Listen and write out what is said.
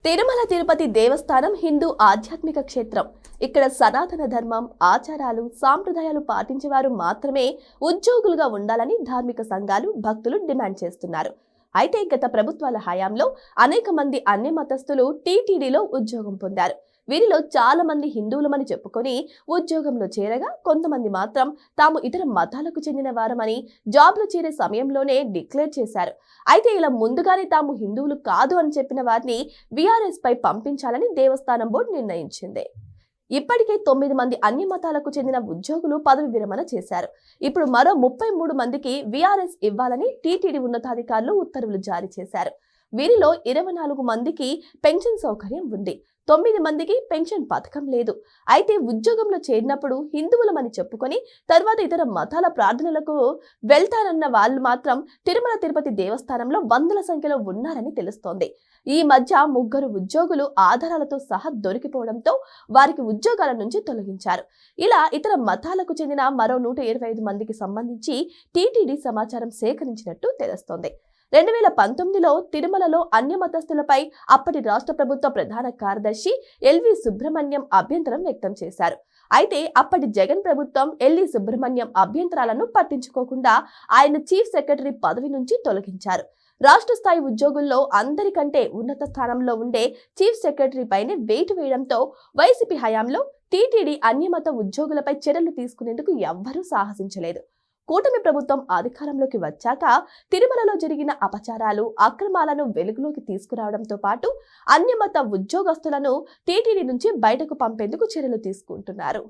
తిరుమల తిరుపతి దేవస్థానం హిందూ ఆధ్యాత్మిక క్షేత్రం. ఇక్కడ సనాతన ధర్మం, ఆచారాలు, సాంప్రదాయాలు పాటించేవారు మాత్రమే ఉద్యోగులుగా ఉండాలని ధార్మిక సంఘాలు, భక్తులు డిమాండ్ చేస్తున్నారు. అయితే గత ప్రభుత్వాల హయాంలో అనేక మంది అన్య మతస్థులు టీటీడీలో ఉద్యోగం పొందారు. వీరిలో చాలా మంది హిందువులమని చెప్పుకొని ఉద్యోగంలో చేరగా, కొంతమంది మాత్రం తాము ఇతర మతాలకు చెందిన వారమని జాబ్లో చేరే సమయంలోనే డిక్లేర్ చేశారు. అయితే ఇలా ముందుగానే తాము హిందువులు కాదు అని చెప్పిన వారిని వీఆర్ఎస్ పై పంపించాలని దేవస్థానం బోర్డు నిర్ణయించింది. ఇప్పటికే 9 మంది అన్య మతాలకు చెందిన ఉద్యోగులు పదవి విరమణ చేశారు. ఇప్పుడు మరో 33 మందికి వీఆర్ఎస్ ఇవ్వాలని టీటీడీ ఉన్నతాధికారులు ఉత్తర్వులు జారీ చేశారు. వీరిలో 24 మందికి పెన్షన్ సౌకర్యం ఉంది. 9 మందికి పెన్షన్ పథకం లేదు. అయితే ఉద్యోగంలో చేరినప్పుడు హిందువులమని చెప్పుకొని తర్వాత ఇతర మతాల ప్రార్థనలకు వెళ్తారన్న వాళ్ళు మాత్రం తిరుమల తిరుపతి దేవస్థానంలో వందల సంఖ్యలో ఉన్నారని తెలుస్తోంది. ఈ మధ్య 3 ఉద్యోగులు ఆధారాలతో సహా దొరికిపోవడంతో వారికి ఉద్యోగాల నుంచి తొలగించారు. ఇలా ఇతర మతాలకు చెందిన మరో 125 మందికి సంబంధించి టీటీడీ సమాచారం సేకరించినట్టు తెలుస్తోంది. 2019లో తిరుమలలో అన్య మతస్థులపై అప్పటి రాష్ట్ర ప్రభుత్వ ప్రధాన కార్యదర్శి ఎల్వి సుబ్రహ్మణ్యం అభ్యంతరం వ్యక్తం చేశారు. అయితే అప్పటి జగన్ ప్రభుత్వం ఎల్వి సుబ్రహ్మణ్యం అభ్యంతరాలను పట్టించుకోకుండా ఆయన చీఫ్ సెక్రటరీ పదవి నుంచి తొలగించారు. రాష్ట్ర స్థాయి ఉద్యోగుల్లో అందరికంటే ఉన్నత స్థానంలో ఉండే చీఫ్ సెక్రటరీ పైనే వేటు వేయడంతో వైసీపీ హయాంలో టీటీడీ అన్యమత ఉద్యోగులపై చర్యలు తీసుకునేందుకు ఎవ్వరూ సాహసించలేదు. కూటమి ప్రభుత్వం అధికారంలోకి వచ్చాక తిరుమలలో జరిగిన అపచారాలు, అక్రమాలను వెలుగులోకి తీసుకురావడంతో పాటు అన్యమత ఉద్యోగస్తులను టీటీడీ నుంచి బయటకు పంపేందుకు చర్యలు తీసుకుంటున్నారు.